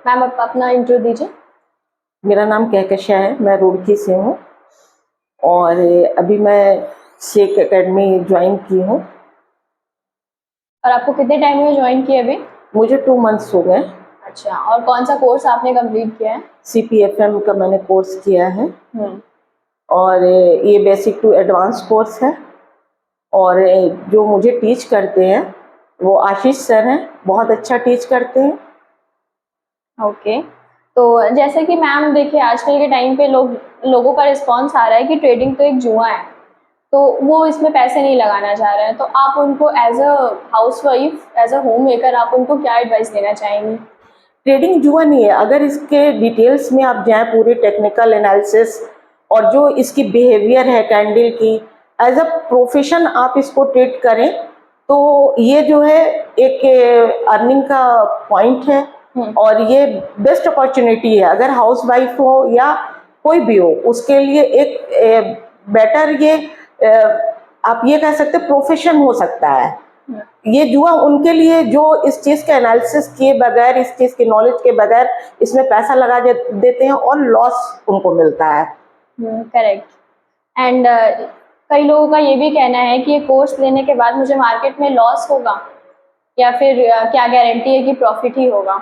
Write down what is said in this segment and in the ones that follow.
Ma'am आप अपना intro दीजिए। मेरा नाम कहकशा है, मैं रुड़की से हूँ और अभी मैं शेख एकेडमी ज्वाइन की हूँ। और आपको कितने टाइम में ज्वाइन किया अभी? मुझे 2 मंथ्स हो गए। अच्छा, और कौन सा कोर्स आपने कंप्लीट किया है? CPFM का मैंने कोर्स किया है हम्म। और ये बेसिक टू एडवांस कोर्स है। और जो मुझे टीच करते हैं वो आशीष सर हैं, बहुत अच्छा टीच करते हैं। ओके, तो जैसे कि मैम देखिए आजकल के टाइम पे लोगों का रिस्पांस आ रहा है कि ट्रेडिंग तो एक जुआ है, तो वो इसमें पैसे नहीं लगाना चाह रहे हैं, तो आप उनको as a housewife, as a home maker, आप उनको क्या एडवाइस देना चाहेंगी? ट्रेडिंग जुआ नहीं है। अगर इसके डिटेल्स में आप जाएं, पूरे टेक्निकल एनालिसिस और जो इसकी बिहेवियर है कैंडल की, एज अ प्रोफेशन आप इसको ट्रीट करें तो ये जो है एक अर्निंग का पॉइंट है और ये बेस्ट अपॉर्चुनिटी है। अगर हाउस वाइफ हो या कोई भी हो उसके लिए एक बेटर ये आप ये कह सकते प्रोफेशन हो सकता है। ये जुआ उनके लिए जो इस चीज के एनालिसिस किए बगैर, इस चीज की नॉलेज के बगैर इसमें पैसा लगा देते हैं और लॉस उनको मिलता है। करेक्ट। एंड कई लोगों का ये भी कहना है कि ये कोर्स लेने के बाद मुझे मार्केट में लॉस होगा, या फिर क्या गारंटी है कि प्रॉफिट ही होगा?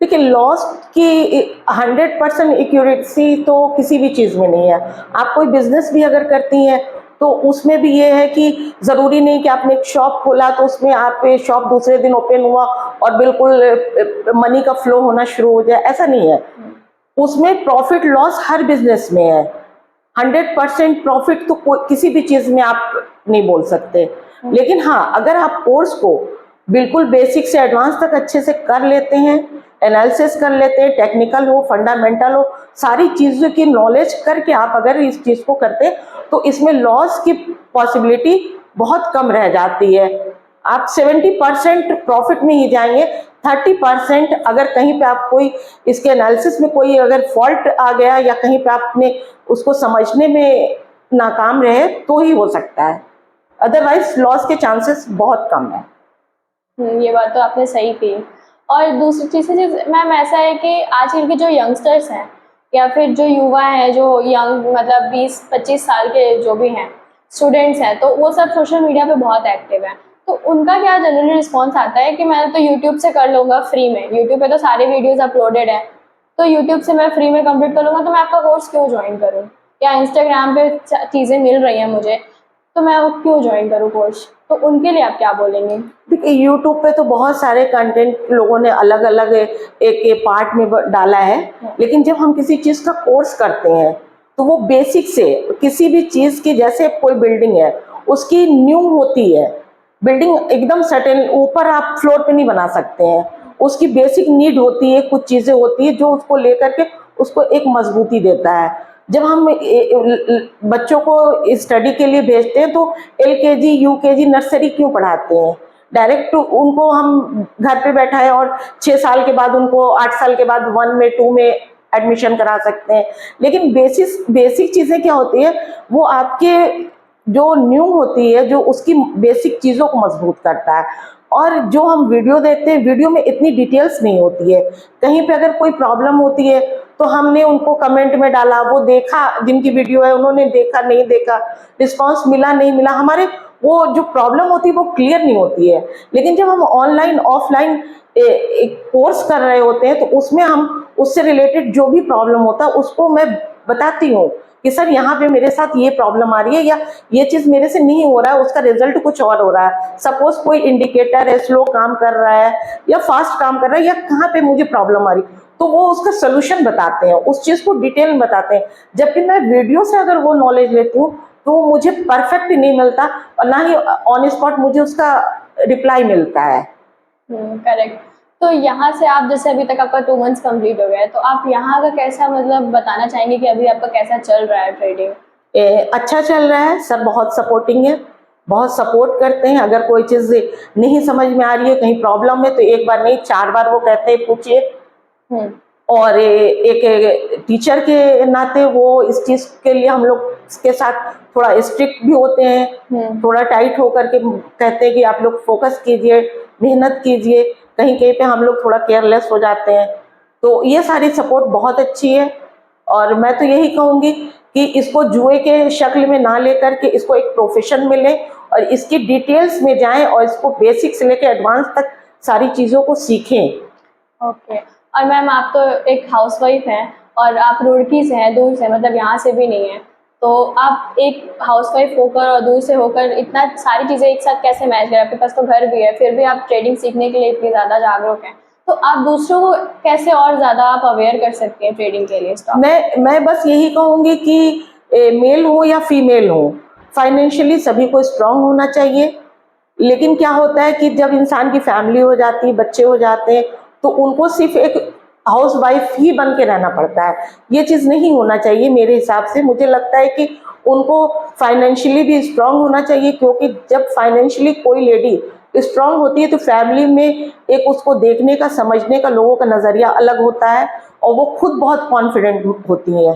देखिए, लॉस की 100% एक्यूरेसी तो किसी भी चीज में नहीं है। आप कोई बिजनेस भी अगर करती हैं तो उसमें भी ये है कि जरूरी नहीं कि आपने एक शॉप खोला तो उसमें आप शॉप दूसरे दिन ओपन हुआ और बिल्कुल मनी का फ्लो होना शुरू हो जाए, ऐसा नहीं है। उसमें प्रॉफिट लॉस हर बिजनेस में है। 100% प्रॉफिट तो किसी भी चीज में आप नहीं बोल सकते। लेकिन हाँ, अगर आप कोर्स को बिल्कुल बेसिक से एडवांस तक अच्छे से कर लेते हैं, एनालिसिस कर लेते हैं, टेक्निकल हो, फंडामेंटल हो, सारी चीजों की नॉलेज करके आप अगर इस चीज को करते तो इसमें लॉस की पॉसिबिलिटी बहुत कम रह जाती है। आप 70% प्रॉफिट में ही जाएंगे। 30% अगर कहीं पे आप कोई इसके एनालिसिस में कोई अगर फॉल्ट आ गया या कहीं पे आपने उसको समझने में नाकाम रहे तो ही हो सकता है, अदरवाइज लॉस के चांसेस बहुत कम है। ये बात तो आपने सही की। और दूसरी चीज़ है मैम, ऐसा है कि आजकल के जो यंगस्टर्स हैं या फिर जो युवा हैं, जो यंग मतलब 20-25 साल के जो भी हैं स्टूडेंट्स हैं, तो वो सब सोशल मीडिया पे बहुत एक्टिव हैं, तो उनका क्या जनरली रिस्पॉन्स आता है कि मैं तो यूट्यूब से कर लूँगा फ्री में, यूट्यूब पे तो सारे वीडियोज़ अपलोडेड हैं, तो यूट्यूब से मैं फ्री में कंप्लीट कर लूँगा, तो मैं आपका कोर्स क्यों ज्वाइन करूँ? या इंस्टाग्राम पे चीज़ें मिल रही हैं मुझे, तो मैं वो क्यों ज्वाइन करूँ कोर्स? तो उनके लिए आप क्या बोलेंगे? देखिए, यूट्यूब पे तो बहुत सारे कंटेंट लोगों ने अलग अलग एक पार्ट में डाला है, लेकिन जब हम किसी चीज का कोर्स करते हैं तो वो बेसिक से किसी भी चीज की, जैसे कोई बिल्डिंग है उसकी न्यू होती है, बिल्डिंग एकदम सर्टेन ऊपर आप फ्लोर पे नहीं बना सकते हैं, उसकी बेसिक नीड होती है, कुछ चीजें होती है जो उसको लेकर के उसको एक मजबूती देता है। जब हम बच्चों को स्टडी के लिए भेजते हैं तो LKG UKG नर्सरी क्यों पढ़ाते हैं? डायरेक्ट उनको हम घर पे बैठाए और 6 साल के बाद उनको 8 साल के बाद 1 में 2 में एडमिशन करा सकते हैं। लेकिन बेसिक चीजें क्या होती है, वो आपके जो न्यू होती है, जो उसकी बेसिक चीजों को मजबूत करता है। और जो हम वीडियो देखते हैं, वीडियो में इतनी डिटेल्स नहीं होती है। कहीं पे अगर कोई प्रॉब्लम होती है तो हमने उनको कमेंट में डाला, वो देखा, जिनकी वीडियो है उन्होंने देखा नहीं देखा, रिस्पांस मिला नहीं मिला, हमारे वो जो प्रॉब्लम होती है वो क्लियर नहीं होती है। लेकिन जब हम ऑनलाइन ऑफलाइन एक कोर्स कर रहे होते हैं तो उसमें हम उससे रिलेटेड जो भी प्रॉब्लम होता है उसको मैं बताती हूँ कि सर यहाँ पे मेरे साथ ये प्रॉब्लम आ रही है या ये चीज मेरे से नहीं हो रहा है, उसका रिजल्ट कुछ और हो रहा है। सपोज कोई इंडिकेटर है, स्लो काम कर रहा है या फास्ट काम कर रहा है, या कहाँ पे मुझे प्रॉब्लम आ रही, तो वो उसका सोल्यूशन बताते हैं, उस चीज को डिटेल में बताते हैं। जबकि मैं वीडियो से अगर वो नॉलेज लेती हूँ तो मुझे परफेक्ट नहीं मिलता और ना ही ऑन स्पॉट मुझे उसका रिप्लाई मिलता है। करेक्ट। तो यहाँ से आप जैसे अभी तक आपका 2 मंथ्स कंप्लीट हो गया है, तो आप यहाँ का कैसा मतलब बताना चाहेंगे कि अभी आपका कैसा चल रहा है ट्रेडिंग? अच्छा चल रहा है सर, बहुत सपोर्टिंग है, बहुत सपोर्ट करते हैं। अगर कोई चीज नहीं समझ में आ रही है, कहीं प्रॉब्लम है, तो एक बार नहीं 4 बार वो कहते हैं पूछिए। और एक टीचर के नाते वो इस चीज के लिए हम लोग के साथ थोड़ा स्ट्रिक्ट भी होते हैं, थोड़ा टाइट होकर के कहते हैं कि आप लोग फोकस कीजिए, मेहनत कीजिए। कहीं कहीं पे हम लोग थोड़ा केयरलेस हो जाते हैं। तो ये सारी सपोर्ट बहुत अच्छी है। और मैं तो यही कहूँगी कि इसको जुए के शक्ल में ना लेकर के इसको एक प्रोफेशन में लें और इसकी डिटेल्स में जाएं और इसको बेसिक से लेकर एडवांस तक सारी चीज़ों को सीखें। ओके। और मैम आप तो एक हाउसवाइफ हैं और आप रुड़की से हैं, दूर से, मतलब यहाँ से भी नहीं है, तो आप एक हाउसवाइफ होकर और दूर से होकर इतना सारी चीज़ें एक साथ कैसे मैनेज करें? आपके पास तो घर भी है, फिर भी आप ट्रेडिंग सीखने के लिए इतनी ज़्यादा जागरूक हैं, तो आप दूसरों को कैसे और ज़्यादा आप अवेयर कर सकते हैं ट्रेडिंग के लिए? स्टॉक मैं बस यही कहूँगी कि मेल हो या फीमेल हो, फाइनेंशियली सभी को स्ट्रांग होना चाहिए। लेकिन क्या होता है कि जब इंसान की फैमिली हो जाती है, बच्चे हो जाते हैं, तो उनको सिर्फ एक हाउस वाइफ ही बन के रहना पड़ता है। ये चीज़ नहीं होना चाहिए मेरे हिसाब से। मुझे लगता है कि उनको फाइनेंशियली भी स्ट्रांग होना चाहिए, क्योंकि जब फाइनेंशियली कोई लेडी स्ट्रांग होती है तो फैमिली में एक उसको देखने का, समझने का, लोगों का नज़रिया अलग होता है और वो खुद बहुत कॉन्फिडेंट होती हैं।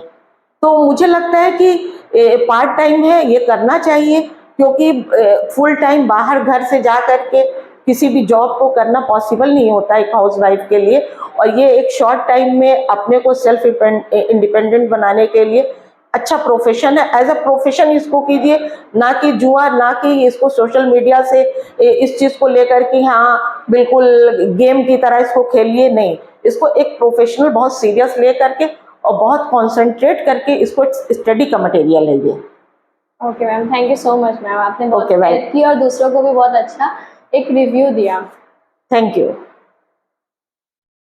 तो मुझे लगता है कि पार्ट टाइम है, ये करना चाहिए, क्योंकि फुल टाइम बाहर घर से जा करके किसी भी जॉब को करना पॉसिबल नहीं होता एक हाउसवाइफ के लिए। और ये एक शॉर्ट टाइम में अपने को सेल्फ इंडिपेंडेंट बनाने के लिए अच्छा प्रोफेशन है। एज अ प्रोफेशन इसको कीजिए, ना कि जुआ, ना कि इसको सोशल मीडिया से इस चीज़ को लेकर कि हाँ बिल्कुल गेम की तरह इसको खेलिए। नहीं, इसको एक प्रोफेशनल बहुत सीरियस ले करके और बहुत कॉन्सेंट्रेट करके इसको स्टडी का मटेरियल है ये। Okay ma'am, thank you so much ma'am, आपने बहुत Okay, हेल्प की और दूसरों को भी बहुत अच्छा एक रिव्यू दिया। Thank you.